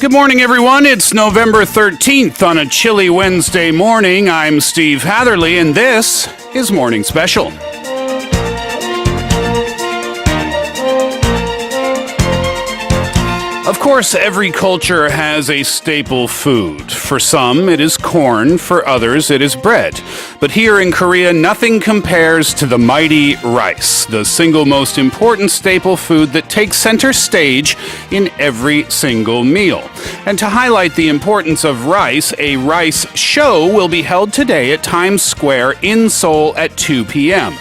Good morning, everyone. It's November 13th on a chilly Wednesday morning. I'm Steve Hatherley, and this is Morning Special. Of course, every culture has a staple food. For some, it is corn. For others, it is bread. But here in Korea, nothing compares to the mighty rice, the single most important staple food that takes center stage in every single meal. And to highlight the importance of rice, a rice show will be held today at Times Square in Seoul at 2 p.m.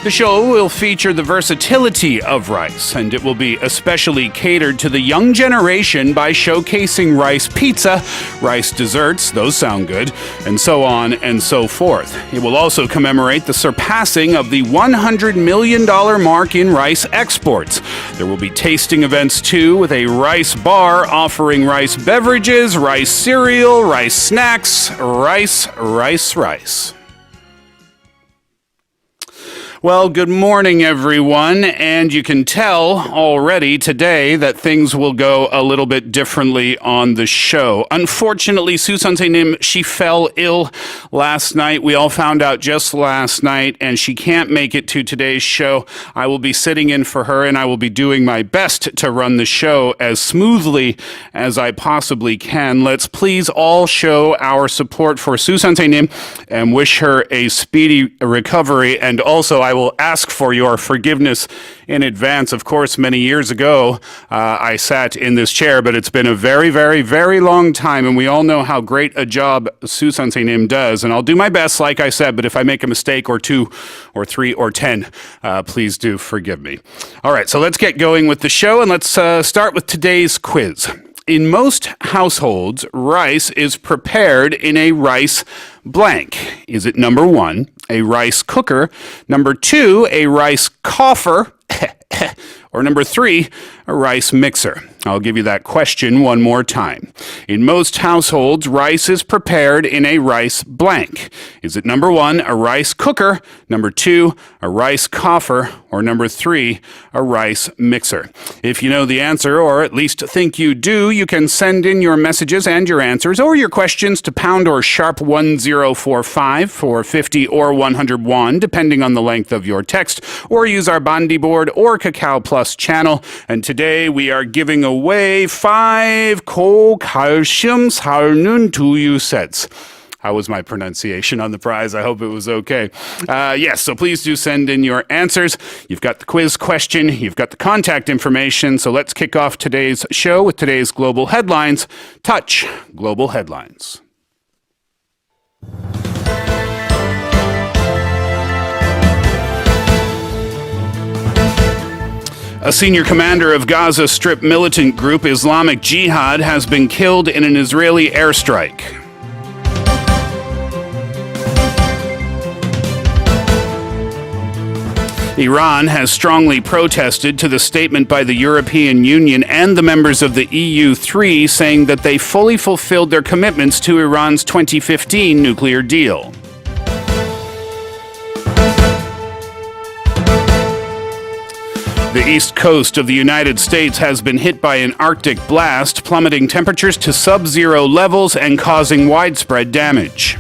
The show will feature the versatility of rice, and it will be especially catered to the young generation by showcasing rice pizza, rice desserts, those sound good, and so on and so forth. It will also commemorate the surpassing of the $100 million mark in rice exports. There will be tasting events too, with a rice bar offering rice beverages, rice cereal, rice snacks, rice. Well, good morning, everyone, and you can tell already today that things will go a little bit differently on the show. Unfortunately, Soo 선생님, she fell ill last night. We all found out just last night, and she can't make it to today's show. I will be sitting in for her, and I will be doing my best to run the show as smoothly as I possibly can. Let's please all show our support for Soo 선생님 and wish her a speedy recovery, and also I will ask for your forgiveness in advance. Of course, many years ago, I sat in this chair, but it's been a very, very, very long time, and we all know how great a job Soo 선생님 does, and I'll do my best, like I said, but if I make a mistake or two or three or 10, please do forgive me. All right, so let's get going with the show, and let's start with today's quiz. In most households, rice is prepared in a rice blank. Is it number 1, a rice cooker, number 2, a rice coffer, or number 3, a rice mixer? I'll give you that question one more time. In most households, rice is prepared in a rice blank. Is it number 1, a rice cooker, number 2, a rice coffer, or number 3, a rice mixer? If you know the answer, or at least think you do, you can send in your messages and your answers or your questions to pound or sharp 1045 for 50 or 101, depending on the length of your text, or use our Bandi board or Kakao Plus channel. And today we are giving away 5 고칼슘 살균 두유 sets. How was my pronunciation on the prize? I hope it was okay. Yes, so please do send in your answers. You've got the quiz question. You've got the contact information. So let's kick off today's show with today's global headlines. Touch Global Headlines. A senior commander of Gaza Strip militant group Islamic Jihad has been killed in an Israeli airstrike. Iran has strongly protested to the statement by the European Union and the members of the EU3 saying that they fully fulfilled their commitments to Iran's 2015 nuclear deal. The east coast of the United States has been hit by an Arctic blast, plummeting temperatures to sub-zero levels and causing widespread damage.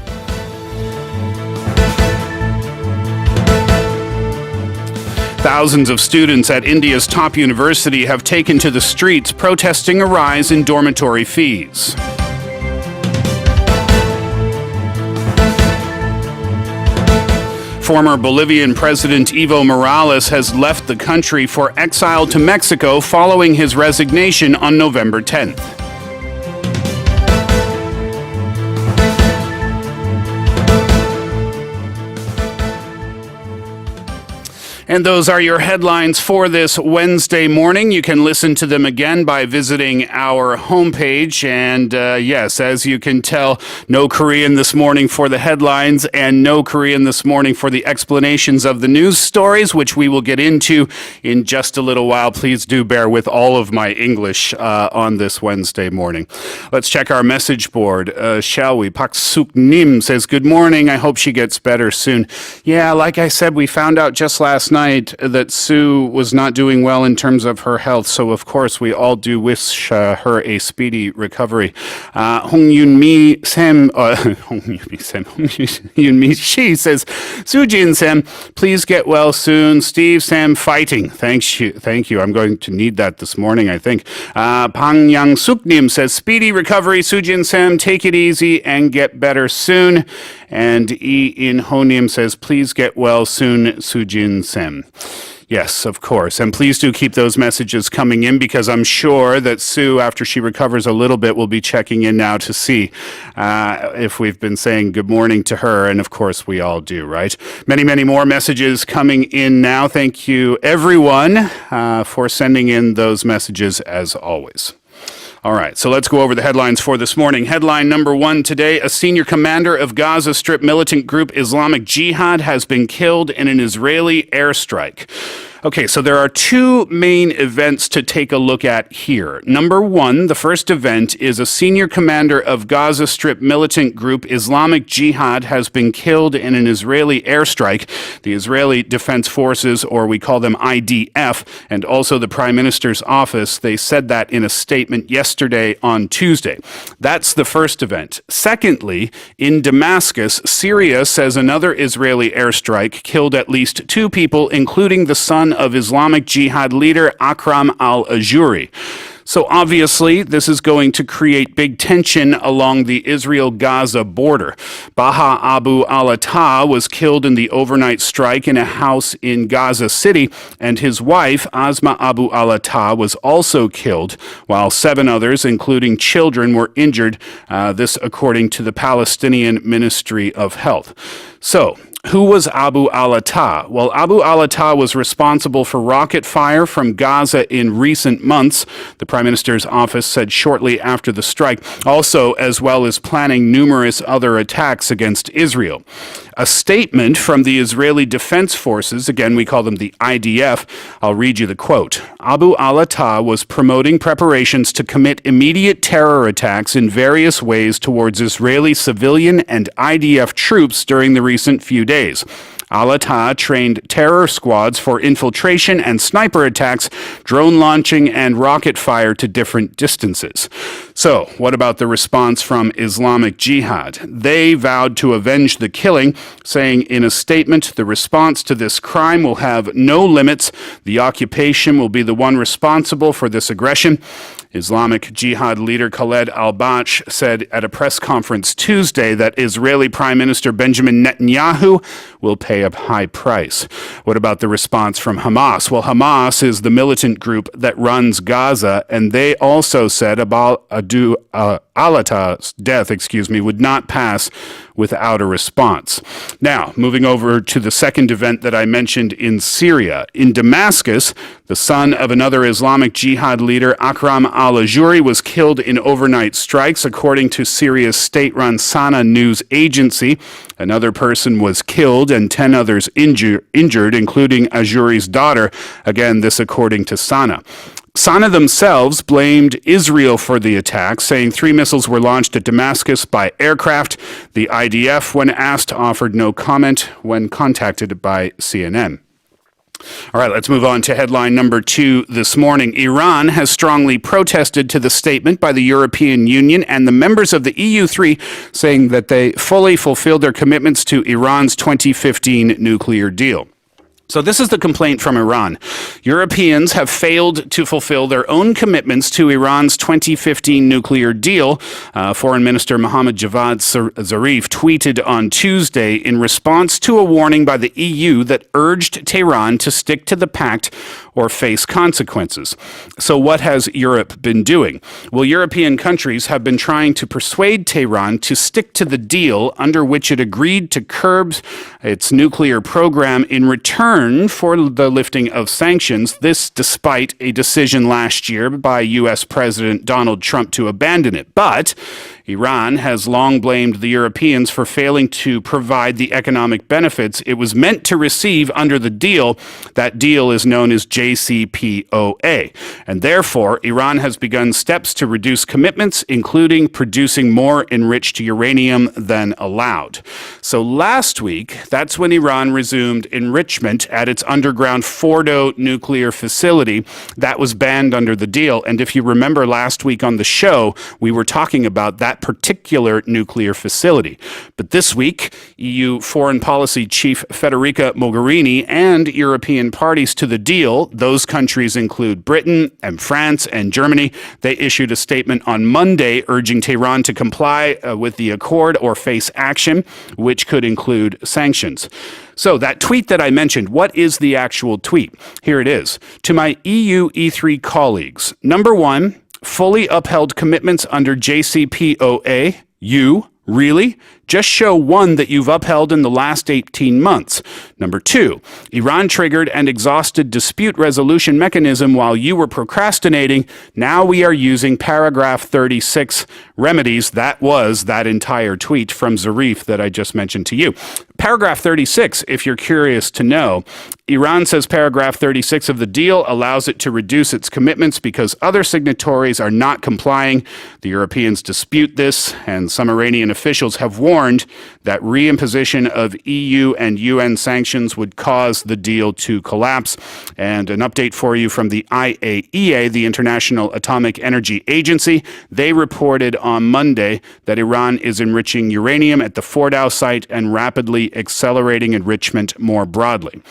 Thousands of students at India's top university have taken to the streets protesting a rise in dormitory fees. Former Bolivian President Evo Morales has left the country for exile to Mexico following his resignation on November 10th. And those are your headlines for this Wednesday morning. You can listen to them again by visiting our homepage. And yes, as you can tell, no Korean this morning for the headlines and no Korean this morning for the explanations of the news stories, which we will get into in just a little while. Please do bear with all of my English on this Wednesday morning. Let's check our message board, shall we? Pak Suk Nim says, good morning. I hope she gets better soon. Yeah, like I said, we found out just last night night that Sue was not doing well in terms of her health. So, of course, we all do wish her a speedy recovery. Hong Yun-mi Sam, Yun-mi Shi says, Sujin Sam, please get well soon. Steve Sam fighting. Thank you. I'm going to need that this morning, I think. Pang Yang Suk Nim says, speedy recovery. Sujin Sam, take it easy and get better soon. And E In Honim says, please get well soon, Sujin Sam. Yes, of course. And please do keep those messages coming in because I'm sure that Sue, after she recovers a little bit, will be checking in now to see if we've been saying good morning to her. And of course, we all do, right? Many, many more messages coming in now. Thank you, everyone, for sending in those messages as always. All right, so let's go over the headlines for this morning. Headline number 1 today, a senior commander of Gaza Strip militant group Islamic Jihad has been killed in an Israeli airstrike. Okay, so there are two main events to take a look at here. Number 1, the first event is a senior commander of Gaza Strip militant group Islamic Jihad has been killed in an Israeli airstrike. The Israeli Defense Forces, or we call them IDF, and also the Prime Minister's office, they said that in a statement yesterday on Tuesday. That's the first event. Secondly, in Damascus, Syria says another Israeli airstrike killed at least 2 people, including the son of Islamic Jihad leader Akram al-Ajuri. So obviously, this is going to create big tension along the Israel-Gaza border. Baha Abu al-Attah was killed in the overnight strike in a house in Gaza City, and his wife, Asma Abu al-Attah, was also killed, while 7 others, including children, were injured, this according to the Palestinian Ministry of Health. So, who was Abu al-Attah? Well, Abu al-Attah was responsible for rocket fire from Gaza in recent months, the Prime Minister's office said shortly after the strike, also as well as planning numerous other attacks against Israel. A statement from the Israeli Defense Forces, again we call them the IDF, I'll read you the quote. Abu al-Attah was promoting preparations to commit immediate terror attacks in various ways towards Israeli civilian and IDF troops during the recent few days. Al-Attah trained terror squads for infiltration and sniper attacks, drone launching, and rocket fire to different distances. So, what about the response from Islamic Jihad? They vowed to avenge the killing, saying in a statement, the response to this crime will have no limits. The occupation will be the one responsible for this aggression. Islamic Jihad leader Khaled al-Bash said at a press conference Tuesday that Israeli Prime Minister Benjamin Netanyahu will pay a high price. What about the response from Hamas? Well, Hamas is the militant group that runs Gaza, and they also said al-Attah's death, would not pass without a response. Now, moving over to the second event that I mentioned in Syria. In Damascus, the son of another Islamic Jihad leader, Akram al-Ajuri, was killed in overnight strikes, according to Syria's state-run Sana news agency. Another person was killed and 10 others injured, including Ajuri's daughter. Again, this according to Sana. Sana themselves blamed Israel for the attack, saying 3 missiles were launched at Damascus by aircraft. The IDF, when asked, offered no comment when contacted by CNN. All right, let's move on to headline number 2 this morning. Iran has strongly protested to the statement by the European Union and the members of the EU3, saying that they fully fulfilled their commitments to Iran's 2015 nuclear deal. So this is the complaint from Iran. Europeans have failed to fulfill their own commitments to Iran's 2015 nuclear deal. Foreign Minister Mohammad Javad Zarif tweeted on Tuesday in response to a warning by the EU that urged Tehran to stick to the pact or face consequences. So what has Europe been doing? Well, European countries have been trying to persuade Tehran to stick to the deal under which it agreed to curb its nuclear program in return for the lifting of sanctions. This despite a decision last year by U.S. President Donald Trump to abandon it. But Iran has long blamed the Europeans for failing to provide the economic benefits it was meant to receive under the deal. That deal is known as JCPOA. And therefore, Iran has begun steps to reduce commitments, including producing more enriched uranium than allowed. So last week, that's when Iran resumed enrichment at its underground Fordo nuclear facility that was banned under the deal. And if you remember last week on the show, we were talking about that particular nuclear facility. But this week, EU Foreign Policy Chief Federica Mogherini and European parties to the deal, those countries include Britain and France and Germany, they issued a statement on Monday urging Tehran to comply with the accord or face action, which could include sanctions. So that tweet that I mentioned, what is the actual tweet? Here it is. To my EU E3 colleagues, number one, fully upheld commitments under JCPOA. You, really? Just show one that you've upheld in the last 18 months. Number two, Iran triggered and exhausted dispute resolution mechanism while you were procrastinating. Now we are using paragraph 36 remedies. That was that entire tweet from Zarif that I just mentioned to you. Paragraph 36, if you're curious to know, Iran says paragraph 36 of the deal allows it to reduce its commitments because other signatories are not complying. The Europeans dispute this, and some Iranian officials have warned that reimposition of EU and UN sanctions would cause the deal to collapse. And an update for you from the IAEA, the International Atomic Energy Agency. They reported on Monday that Iran is enriching uranium at the Fordow site and rapidly accelerating enrichment more broadly.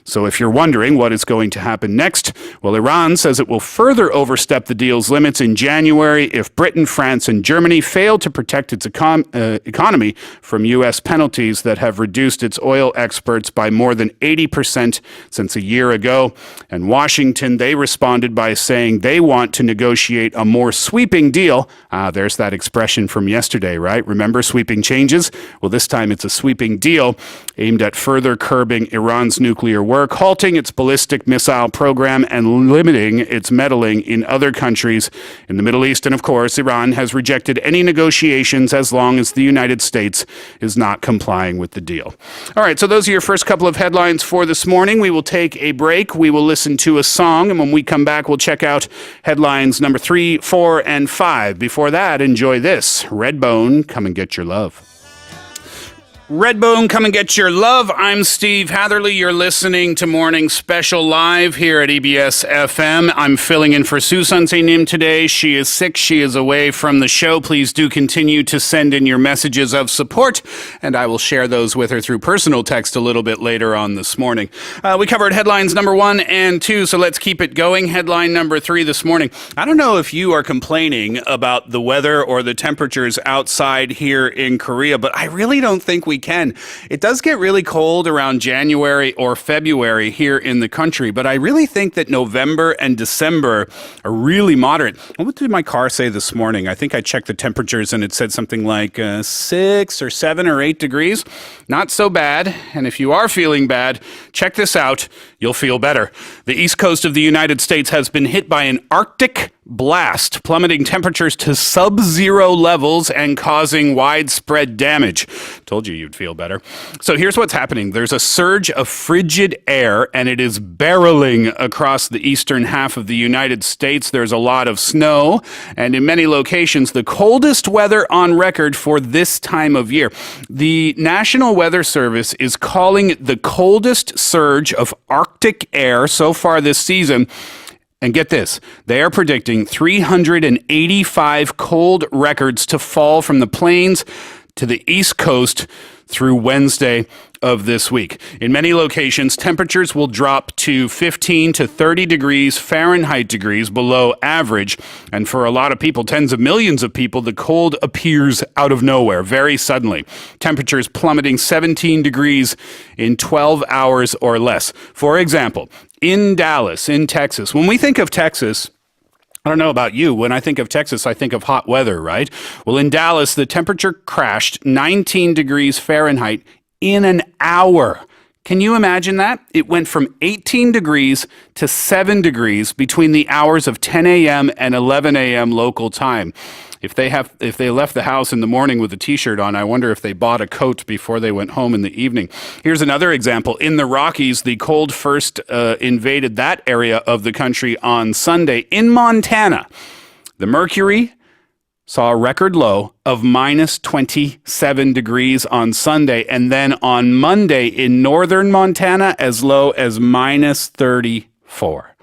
So if you're wondering what is going to happen next, well, Iran says it will further overstep the deal's limits in January if Britain, France, and Germany fail to protect its economy from U.S. penalties that have reduced its oil exports by more than 80% since a year ago. And Washington, they responded by saying they want to negotiate a more sweeping deal. There's that expression from yesterday, right? Remember sweeping changes? Well, this time it's a sweeping deal aimed at further curbing Iran's nuclear work, halting its ballistic missile program, and limiting its meddling in other countries in the Middle East. And of course, Iran has rejected any negotiations as long as the United States is not complying with the deal. All right, so those are your first couple of headlines for this morning. We will take a break. We will listen to a song, and when we come back, we'll check out headlines number 3, 4, and 5. Before that, enjoy this. Redbone, Come and Get Your Love. Redbone, Come and Get Your Love. I'm Steve Hatherley. You're listening to Morning Special live here at EBS FM. I'm filling in for Susan Nim today. She is sick. She is away from the show. Please do continue to send in your messages of support, and I will share those with her through personal text a little bit later on this morning. We covered headlines number 1 and 2, so let's keep it going. Headline number 3 this morning. I don't know if you are complaining about the weather or the temperatures outside here in Korea, but I really don't think we can. It does get really cold around January or February here in the country, but I really think that November and December are really moderate. What did my car say this morning? I think I checked the temperatures and it said something like 6 or 7 or 8 degrees. Not so bad. And if you are feeling bad, check this out. You'll feel better. The east coast of the United States has been hit by an Arctic blast, plummeting temperatures to sub-zero levels and causing widespread damage. Told you you'd feel better. So here's what's happening. There's a surge of frigid air, and it is barreling across the eastern half of the United States. There's a lot of snow, and in many locations, the coldest weather on record for this time of year. The National Weather Service is calling it the coldest surge of Arctic air so far this season. And get this, they are predicting 385 cold records to fall from the plains to the East Coast through Wednesday of this week. In many locations, temperatures will drop to 15 to 30 degrees Fahrenheit degrees below average. And for a lot of people, tens of millions of people, the cold appears out of nowhere very suddenly. Temperatures plummeting 17 degrees in 12 hours or less. For example, in Dallas, in Texas, when we think of Texas, I don't know about you. When I think of Texas, I think of hot weather, right? Well, in Dallas, the temperature crashed 19 degrees Fahrenheit in an hour. Can you imagine that? It went from 18 degrees to 7 degrees between the hours of 10 a.m. and 11 a.m. local time. If they left the house in the morning with a t-shirt on, I wonder if they bought a coat before they went home in the evening. Here's another example. In the Rockies, the cold first invaded that area of the country on Sunday. In Montana, the mercury saw a record low of minus 27 degrees on Sunday, and then on Monday in northern Montana, as low as minus 34.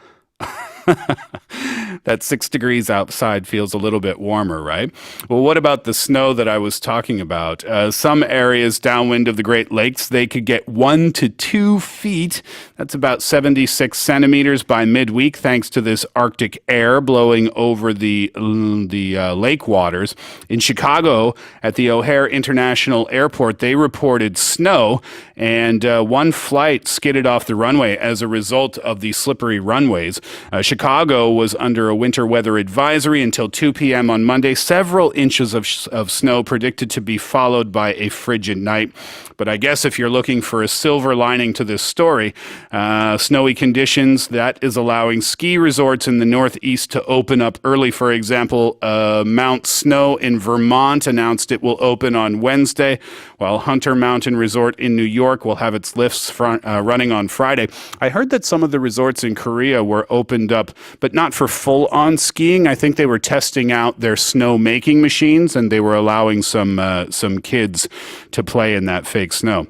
That 6 degrees outside feels a little bit warmer, right? Well, what about the snow that I was talking about? Some areas downwind of the Great Lakes, they could get 1 to 2 feet. That's about 76 centimeters by midweek, thanks to this Arctic air blowing over the lake waters. In Chicago, at the O'Hare International Airport, they reported snow, and one flight skidded off the runway as a result of the slippery runways. Chicago was under a winter weather advisory until 2 p.m. on Monday. Several inches of snow predicted to be followed by a frigid night. But I guess if you're looking for a silver lining to this story, snowy conditions, that is allowing ski resorts in the Northeast to open up early. For example, Mount Snow in Vermont announced it will open on Wednesday, while Hunter Mountain Resort in New York will have its lifts running on Friday. I heard that some of the resorts in Korea were opened up, but not for full-on skiing. I think they were testing out their snow-making machines, and they were allowing some kids to play in that fake snow.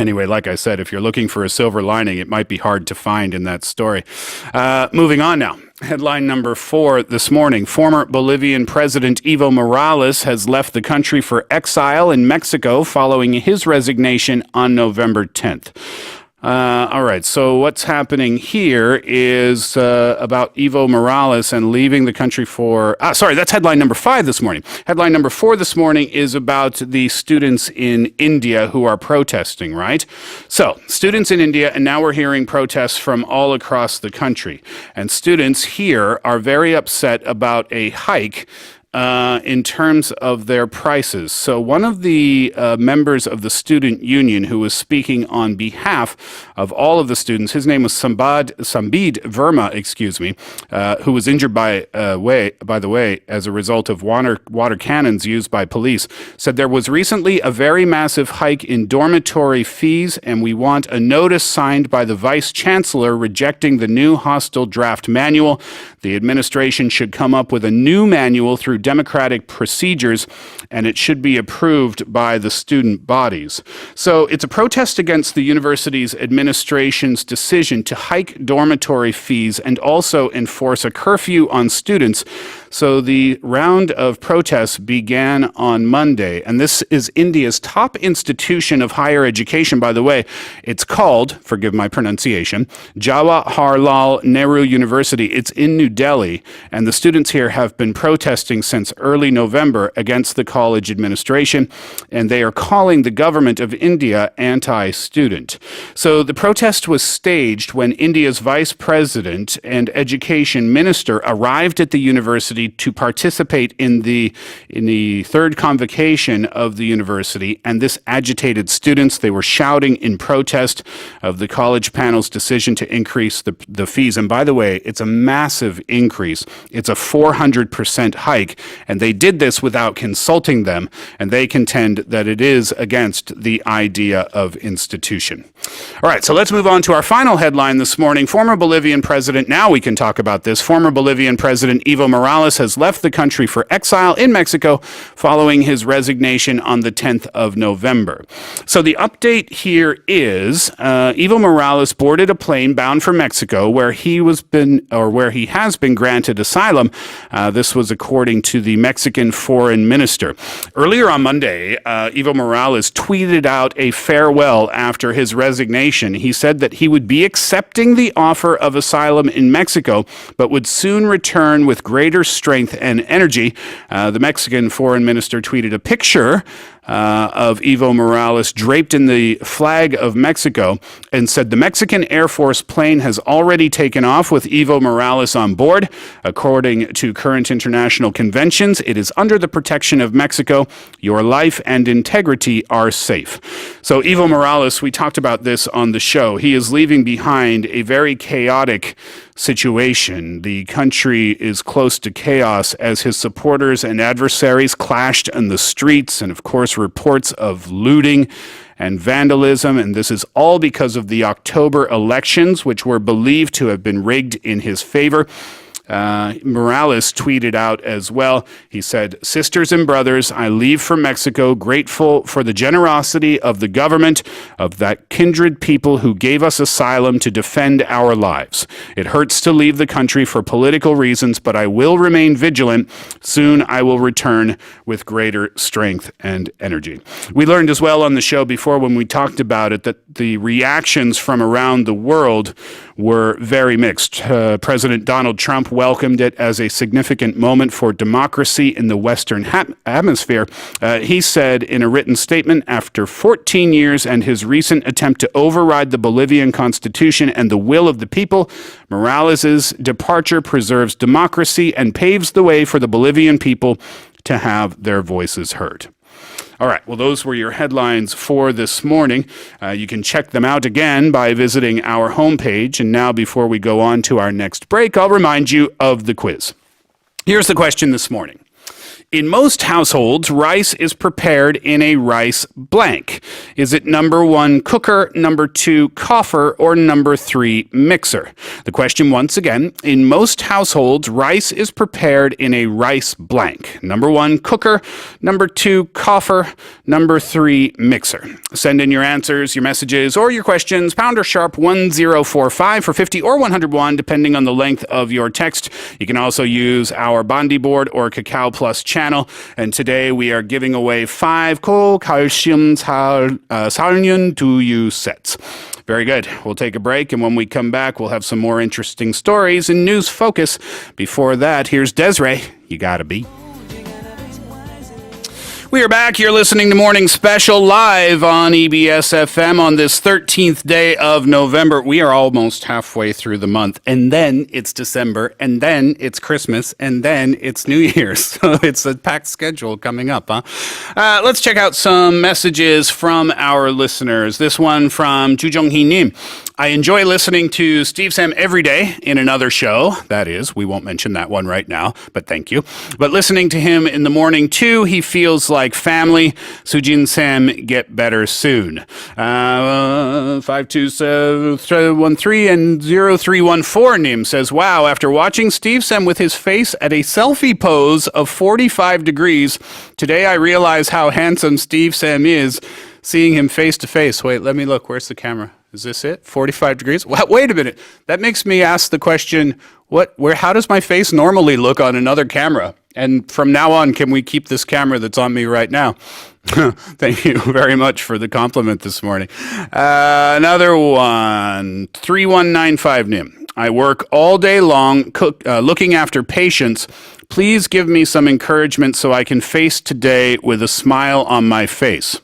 Anyway, like I said, if you're looking for a silver lining, it might be hard to find in that story. Moving on now. Headline number 4 this morning. Former Bolivian President Evo Morales has left the country for exile in Mexico following his resignation on November 10th. All right, so what's happening here is about Evo Morales and leaving the country for... that's headline number 5 this morning. Headline number 4 this morning is about the students in India who are protesting, right? So, students in India, and now we're hearing protests from all across the country. And students here are very upset about a hike in terms of their prices. So one of the members of the student union who was speaking on behalf of all of the students, his name was Sambid Verma, who was injured by the way, as a result of water cannons used by police, said there was recently a very massive hike in dormitory fees, and we want a notice signed by the vice chancellor rejecting the new hostile draft manual. The administration should come up with a new manual through democratic procedures, and it should be approved by the student bodies. So it's a protest against the university's administration's decision to hike dormitory fees and also enforce a curfew on students. So the round of protests began on Monday, and this is India's top institution of higher education, by the way. It's called, forgive my pronunciation, Jawaharlal Nehru University. It's in New Delhi, and the students here have been protesting since early November against the college administration, and they are calling the government of India anti-student. So the protest was staged when India's vice president and education minister arrived at the university to participate in the third convocation of the university, and this agitated students. They were shouting in protest of the college panel's decision to increase the fees. And by the way, it's a massive increase. It's a 400% hike, and they did this without consulting them, and they contend that it is against the idea of institution. All right, so let's move on to our final headline this morning. Former Bolivian president, now we can talk about this, former Bolivian President Evo Morales has left the country for exile in Mexico following his resignation on the 10th of November. So the update here is Evo Morales boarded a plane bound for Mexico where he has been granted asylum. This was according to the Mexican foreign minister. Earlier on Monday, Evo Morales tweeted out a farewell after his resignation. He said that he would be accepting the offer of asylum in Mexico, but would soon return with greater strength and energy. The Mexican foreign minister tweeted a picture of Evo Morales draped in the flag of Mexico and said the Mexican Air Force plane has already taken off with Evo Morales on board. According to current international conventions, it is under the protection of Mexico. Your life and integrity are safe. So Evo Morales, we talked about this on the show. He is leaving behind a very chaotic situation. The country is close to chaos as his supporters and adversaries clashed in the streets, and of course reports of looting and vandalism, and this is all because of the October elections, which were believed to have been rigged in his favor. Morales tweeted out as well. He said, "Sisters and brothers, I leave for Mexico grateful for the generosity of the government, of that kindred people who gave us asylum to defend our lives. It hurts to leave the country for political reasons, but I will remain vigilant. Soon I will return with greater strength and energy." We learned as well on the show before when we talked about it that the reactions from around the world were very mixed. President Donald Trump welcomed it as a significant moment for democracy in the Western Hemisphere. He said in a written statement, after 14 years and his recent attempt to override the Bolivian constitution and the will of the people, Morales' departure preserves democracy and paves the way for the Bolivian people to have their voices heard. All right, well, those were your headlines for this morning. You can check them out again by visiting our homepage. And now, before we go on to our next break, I'll remind you of the quiz. Here's the question this morning. In most households, rice is prepared in a rice blank. Is it number 1, cooker, number 2, coffer, or number 3, mixer? The question once again, in most households, rice is prepared in a rice blank. Number 1, cooker, number 2, coffer, number 3, mixer. Send in your answers, your messages, or your questions, pound or sharp 1045 for 50 or 101, depending on the length of your text. You can also use our Bondi board or Kakao Plus channel. And today we are giving away 5 calcium salunion to you sets. Very good. We'll take a break, and when we come back, we'll have some more interesting stories and news focus. Before that, here's Desiree. You gotta be. We are back. You're listening to Morning Special live on EBS FM on this 13th day of November. We are almost halfway through the month, and then it's December, and then it's Christmas, and then it's New Year's. So it's a packed schedule coming up, huh? Let's check out some messages from our listeners. This one from Ju Jong-hee Nim. I enjoy listening to Steve Sam every day in another show. That is, we won't mention that one right now, but thank you. But listening to him in the morning, too, he feels like family. Sujin Sam, get better soon. 52713 and 0314 Nim says, wow, after watching Steve Sam with his face at a selfie pose of 45 degrees, today I realize how handsome Steve Sam is, seeing him face to face. Wait, let me look. Where's the camera? Is this it? 45 degrees? Wait a minute. That makes me ask the question, how does my face normally look on another camera? And from now on, can we keep this camera that's on me right now? Thank you very much for the compliment this morning. Another one, 3195 Nim. I work all day long looking after patients. Please give me some encouragement so I can face today with a smile on my face.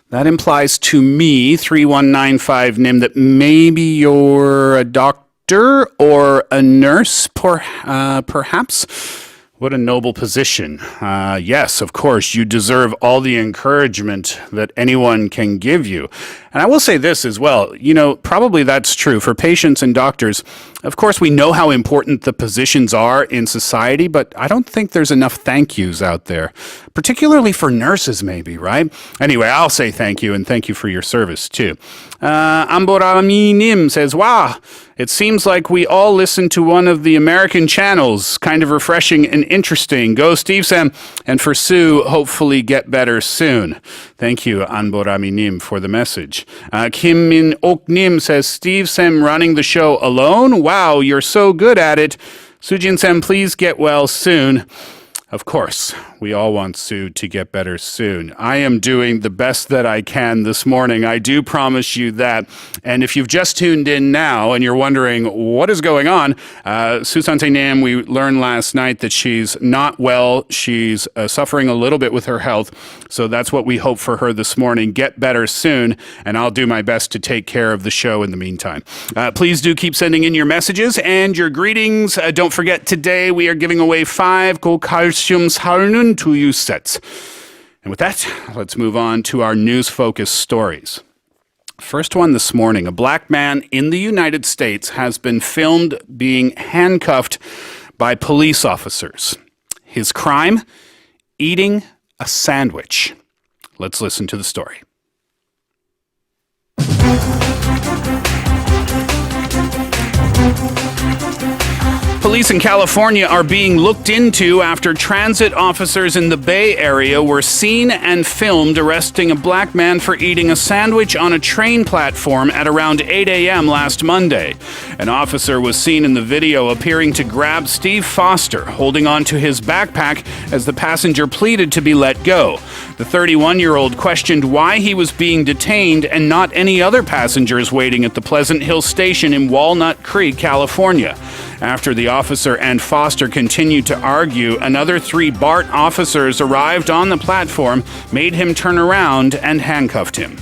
That implies to me, 3195 Nim, that maybe you're a doctor or a nurse, perhaps. What a noble position. Yes, of course, you deserve all the encouragement that anyone can give you. And I will say this as well, probably that's true for patients and doctors. Of course, we know how important the positions are in society, but I don't think there's enough thank yous out there, particularly for nurses maybe, right? Anyway, I'll say thank you, and thank you for your service too. Amborami Nim says, wow, it seems like we all listen to one of the American channels. Kind of refreshing and interesting. Go Steve Sam, and for Sue, hopefully get better soon. Thank you, Anborami Nim, for the message. Kim Min Ok Nim says, Steve Sam running the show alone? Wow, you're so good at it. Sujin Sam, please get well soon. Of course, we all want Sue to get better soon. I am doing the best that I can this morning. I do promise you that. And if you've just tuned in now and you're wondering what is going on, Susante Nam, we learned last night that she's not well. She's suffering a little bit with her health. So that's what we hope for her this morning. Get better soon. And I'll do my best to take care of the show in the meantime. Please do keep sending in your messages and your greetings. Don't forget, today we are giving away 5 calcium salunion to you sets. And with that, let's move on to our news-focused stories. First one this morning. A black man in the United States has been filmed being handcuffed by police officers. His crime? Eating a sandwich. Let's listen to the story. Police in California are being looked into after transit officers in the Bay Area were seen and filmed arresting a black man for eating a sandwich on a train platform at around 8 a.m. last Monday. An officer was seen in the video appearing to grab Steve Foster, holding onto his backpack as the passenger pleaded to be let go. The 31-year-old questioned why he was being detained and not any other passengers waiting at the Pleasant Hill station in Walnut Creek, California. After the officer and Foster continued to argue, another 3 BART officers arrived on the platform, made him turn around, and handcuffed him.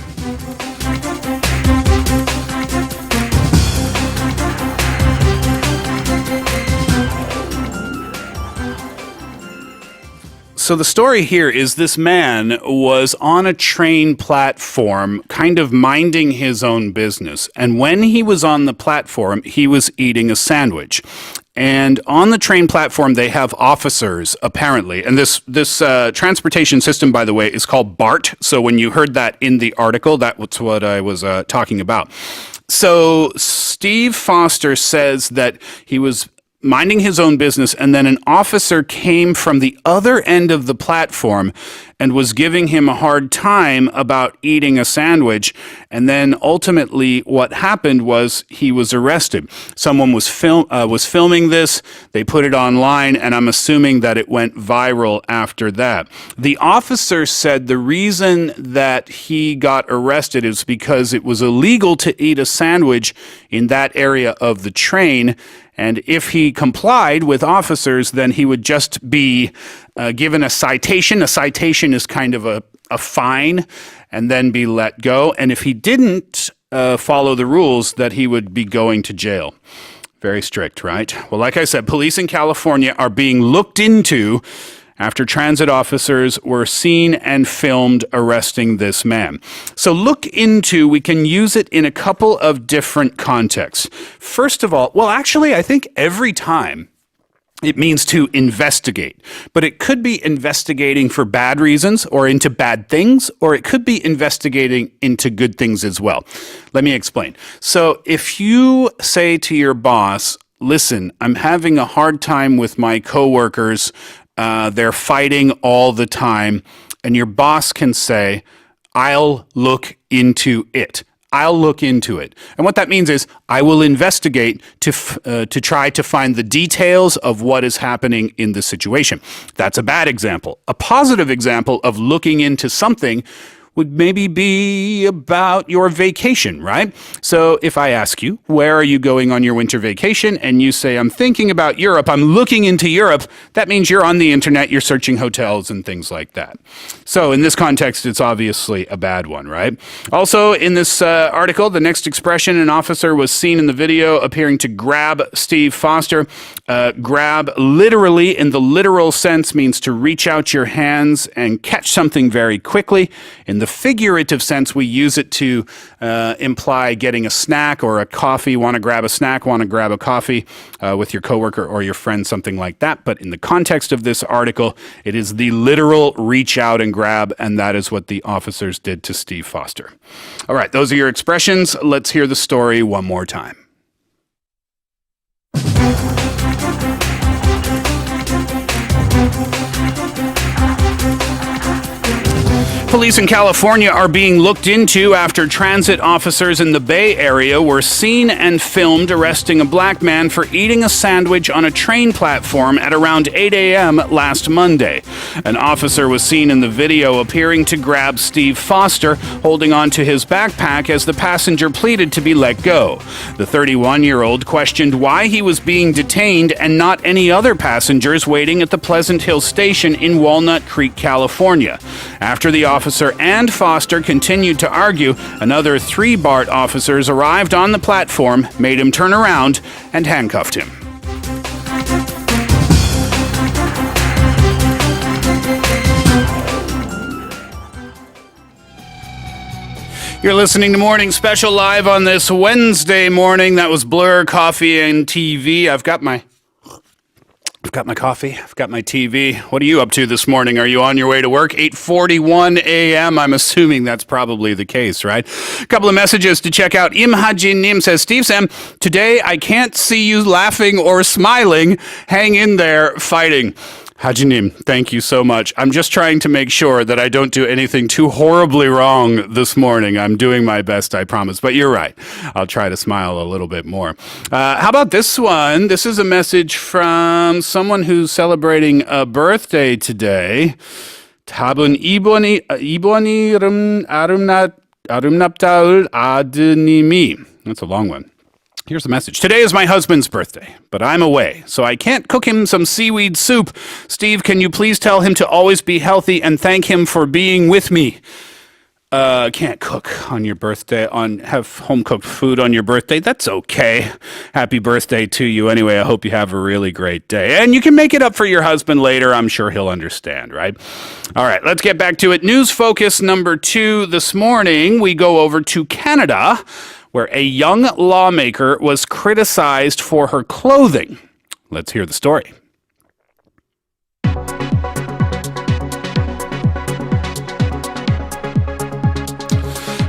So the story here is this man was on a train platform, kind of minding his own business. And when he was on the platform, he was eating a sandwich. And on the train platform, they have officers, apparently. And this transportation system, by the way, is called BART. So when you heard that in the article, that's what I was talking about. So Steve Foster says that he was minding his own business, and then an officer came from the other end of the platform and was giving him a hard time about eating a sandwich. And then ultimately what happened was he was arrested. Someone was filming this. They put it online, and I'm assuming that it went viral after that. The officer said the reason that he got arrested is because it was illegal to eat a sandwich in that area of the train. And if he complied with officers, then he would just be given a citation. A citation is kind of a fine, and then be let go. And if he didn't follow the rules, that he would be going to jail. Very strict, right? Well, like I said, police in California are being looked into after transit officers were seen and filmed arresting this man. So look into, we can use it in a couple of different contexts. First of all, well, actually, I think every time it means to investigate, but it could be investigating for bad reasons or into bad things, or it could be investigating into good things as well. Let me explain. So if you say to your boss, listen, I'm having a hard time with my coworkers, they're fighting all the time, and your boss can say, I'll look into it. I'll look into it. And what that means is I will investigate to try to find the details of what is happening in the situation. That's a bad example. A positive example of looking into something would maybe be about your vacation, right? So if I ask you, where are you going on your winter vacation? And you say, I'm thinking about Europe, I'm looking into Europe, that means you're on the internet, you're searching hotels and things like that. So in this context, it's obviously a bad one, right? Also in this article, the next expression, an officer was seen in the video appearing to grab Steve Foster. Grab literally in the literal sense means to reach out your hands and catch something very quickly. In the figurative sense, we use it to imply getting a snack or a coffee. Want to grab a snack, want to grab a coffee with your coworker or your friend, something like that. But in the context of this article, it is the literal reach out and grab, and that is what the officers did to Steve Foster. All right, those are your expressions. Let's hear the story one more time. Police in California are being looked into after transit officers in the Bay Area were seen and filmed arresting a black man for eating a sandwich on a train platform at around 8 a.m. last Monday. An officer was seen in the video appearing to grab Steve Foster, holding onto his backpack as the passenger pleaded to be let go. The 31-year-old questioned why he was being detained and not any other passengers waiting at the Pleasant Hill station in Walnut Creek, California. After the officer and Foster continued to argue, another 3 BART officers arrived on the platform, made him turn around, and handcuffed him. You're listening to Morning Special live on this Wednesday morning. That was Blur, Coffee, and TV. I've got my coffee. I've got my TV. What are you up to this morning? Are you on your way to work? 8:41 a.m. I'm assuming that's probably the case, right? A couple of messages to check out. Im Hajin Nim says, Steve Sam, today I can't see you laughing or smiling. Hang in there, fighting. Hajinim, thank you so much. I'm just trying to make sure that I don't do anything too horribly wrong this morning. I'm doing my best, I promise. But you're right. I'll try to smile a little bit more. How about this one? This is a message from someone who's celebrating a birthday today. 답은 이번이 아름답다울 아드님이. That's a long one. Here's the message. Today is my husband's birthday, but I'm away, so I can't cook him some seaweed soup. Steve, can you please tell him to always be healthy and thank him for being with me? Can't cook on your birthday, have home-cooked food on your birthday. That's okay. Happy birthday to you anyway. I hope you have a really great day. And you can make it up for your husband later. I'm sure he'll understand, right? All right, let's get back to it. News focus number 2 this morning. We go over to Canada, where a young lawmaker was criticized for her clothing. Let's hear the story.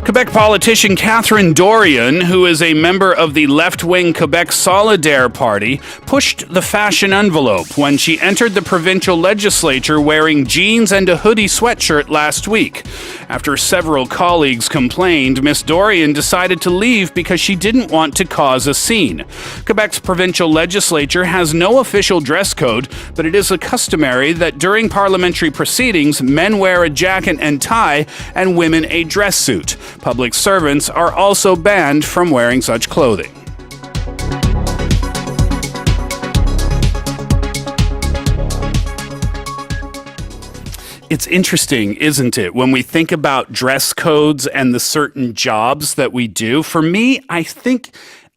Quebec politician Catherine Dorion, who is a member of the left-wing Quebec Solidaire Party, pushed the fashion envelope when she entered the provincial legislature wearing jeans and a hoodie sweatshirt last week. After several colleagues complained, Miss Dorion decided to leave because she didn't want to cause a scene. Quebec's provincial legislature has no official dress code, but it is customary that during parliamentary proceedings, men wear a jacket and tie and women a dress suit. Public servants are also banned from wearing such clothing. It's interesting, isn't it, when we think about dress codes and the certain jobs that we do? For me, I think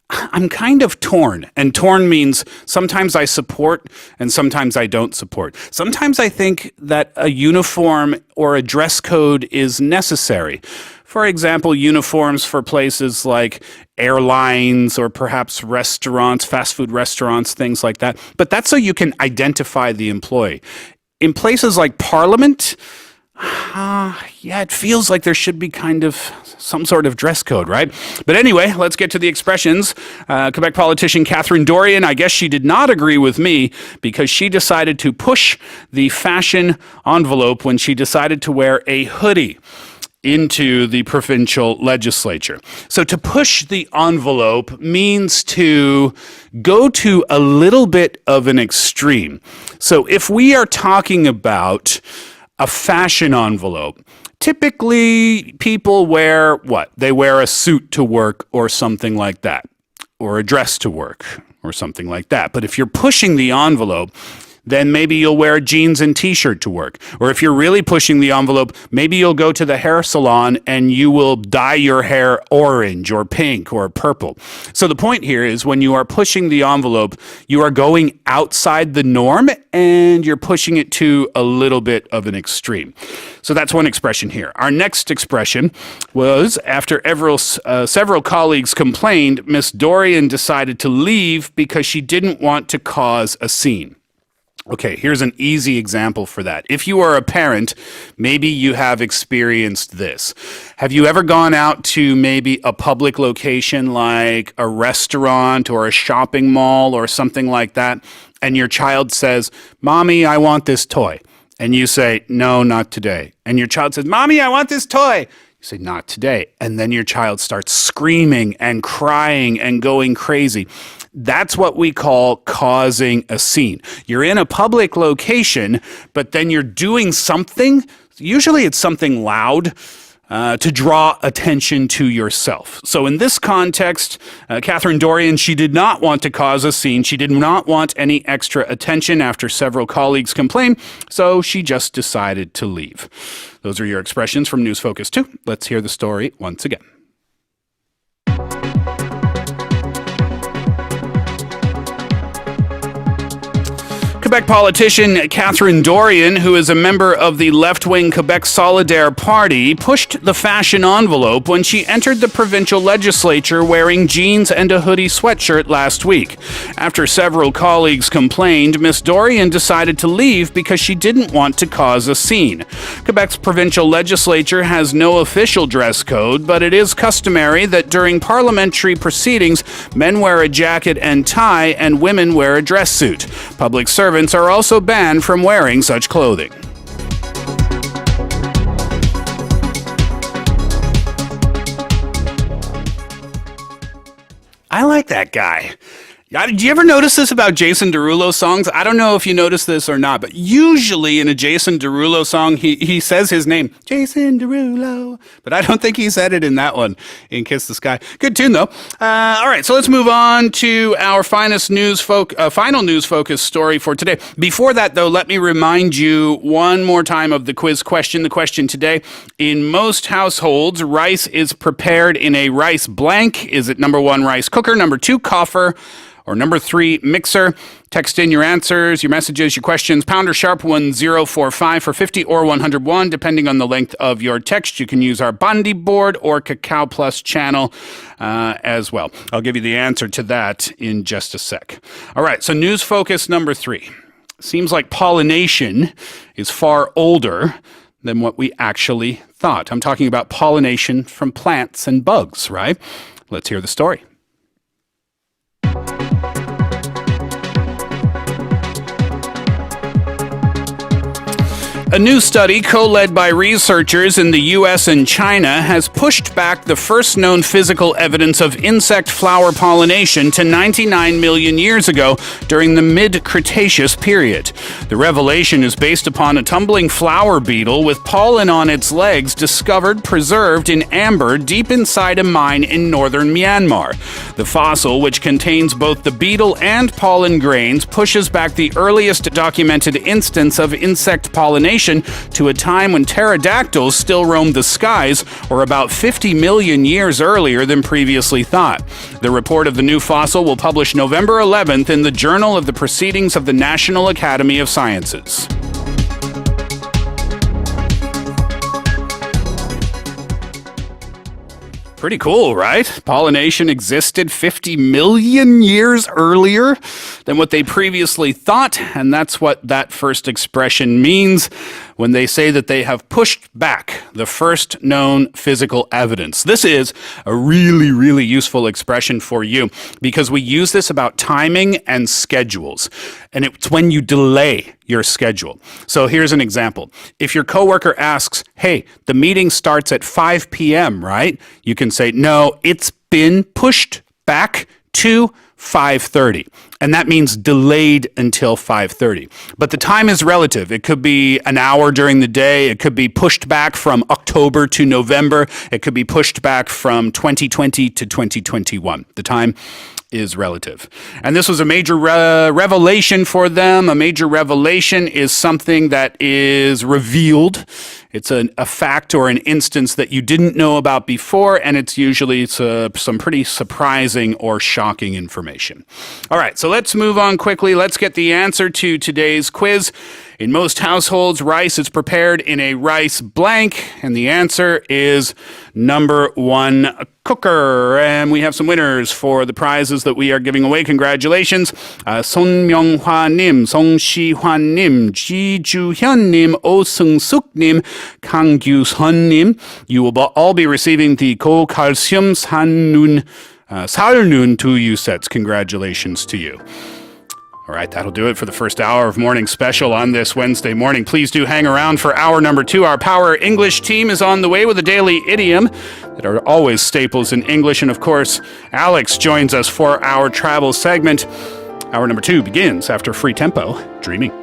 I'm kind of torn. And torn means sometimes I support and sometimes I don't support. Sometimes I think that a uniform or a dress code is necessary. For example, uniforms for places like airlines or perhaps restaurants, fast food restaurants, things like that. But that's so you can identify the employee. In places like Parliament, it feels like there should be kind of some sort of dress code, right? But anyway, let's get to the expressions. Quebec politician Catherine Dorion, I guess she did not agree with me because she decided to push the fashion envelope when she decided to wear a hoodie into the provincial legislature. So to push the envelope means to go to a little bit of an extreme. So if we are talking about a fashion envelope, typically people wear what? They wear a suit to work or something like that, or a dress to work or something like that. But if you're pushing the envelope, then maybe you'll wear a jeans and t-shirt to work. Or if you're really pushing the envelope, maybe you'll go to the hair salon and you will dye your hair orange or pink or purple. So the point here is when you are pushing the envelope, you are going outside the norm and you're pushing it to a little bit of an extreme. So that's one expression here. Our next expression was after several colleagues complained, Miss Dorion decided to leave because she didn't want to cause a scene. Okay, here's an easy example for that. If you are a parent, maybe you have experienced this. Have you ever gone out to maybe a public location like a restaurant or a shopping mall or something like that, and your child says, "Mommy, I want this toy." And you say, "No, not today." And your child says, "Mommy, I want this toy." You say, "Not today." And then your child starts screaming and crying and going crazy. That's what we call causing a scene. You're in a public location, but then you're doing something. Usually it's something loud to draw attention to yourself. So in this context, Catherine Dorion, she did not want to cause a scene. She did not want any extra attention after several colleagues complained, so she just decided to leave. Those are your expressions from News Focus 2. Let's hear the story once again. Quebec politician Catherine Dorion, who is a member of the left-wing Quebec Solidaire Party, pushed the fashion envelope when she entered the provincial legislature wearing jeans and a hoodie sweatshirt last week. After several colleagues complained, Ms. Dorion decided to leave because she didn't want to cause a scene. Quebec's provincial legislature has no official dress code, but it is customary that during parliamentary proceedings, men wear a jacket and tie and women wear a dress suit. Public servants are also banned from wearing such clothing. I like that guy. Do you ever notice this about Jason Derulo songs? I don't know if you notice this or not, but usually in a Jason Derulo song, he says his name, Jason Derulo. But I don't think he said it in that one, in Kiss the Sky. Good tune, though. All right, so let's move on to our final news-focused story for today. Before that, though, let me remind you one more time of the quiz question. The question today, in most households, rice is prepared in a rice blank. Is it number 1, rice cooker, number 2, coffer, or number 3, mixer? Text in your answers, your messages, your questions, pounder sharp 1045 for 50 or 101, depending on the length of your text. You can use our Bandi board or Kakao Plus channel as well. I'll give you the answer to that in just a sec. All right, so news focus number 3. Seems like pollination is far older than what we actually thought. I'm talking about pollination from plants and bugs, right? Let's hear the story. A new study co-led by researchers in the US and China has pushed back the first known physical evidence of insect flower pollination to 99 million years ago during the mid-Cretaceous period. The revelation is based upon a tumbling flower beetle with pollen on its legs discovered preserved in amber deep inside a mine in northern Myanmar. The fossil, which contains both the beetle and pollen grains, pushes back the earliest documented instance of insect pollination to a time when pterodactyls still roamed the skies, or about 50 million years earlier than previously thought. The report of the new fossil will publish November 11th in the Journal of the Proceedings of the National Academy of Sciences. Pretty cool, right? Pollination existed 50 million years earlier than what they previously thought, and that's what that first expression means when they say that they have pushed back the first known physical evidence. This is a really, really useful expression for you because we use this about timing and schedules, and it's when you delay your schedule. So here's an example. If your coworker asks, hey, the meeting starts at 5 p.m., right? You can say, no, it's been pushed back to 5:30. And that means delayed until 5:30. But the time is relative. It could be an hour during the day. It could be pushed back from October to November. It could be pushed back from 2020 to 2021. The time is relative. And this was a major revelation for them. A major revelation is something that is revealed. It's a fact or an instance that you didn't know about before, and it's usually some pretty surprising or shocking information. All right, so let's move on quickly. Let's get the answer to today's quiz. In most households, rice is prepared in a rice blank, and the answer is number 1, cooker. And we have some winners for the prizes that we are giving away. Congratulations. 손명화님, 송시환님, 지주현님, 오승숙님, 강규선님. You will all be receiving the 고칼슘 살눈 2U sets. Congratulations to you. All right, that'll do it for the first hour of Morning Special on this Wednesday morning. Please do hang around for hour number 2. Our Power English team is on the way with a daily idiom that are always staples in English. And of course, Alex joins us for our travel segment. Hour number 2 begins after Free Tempo Dreaming.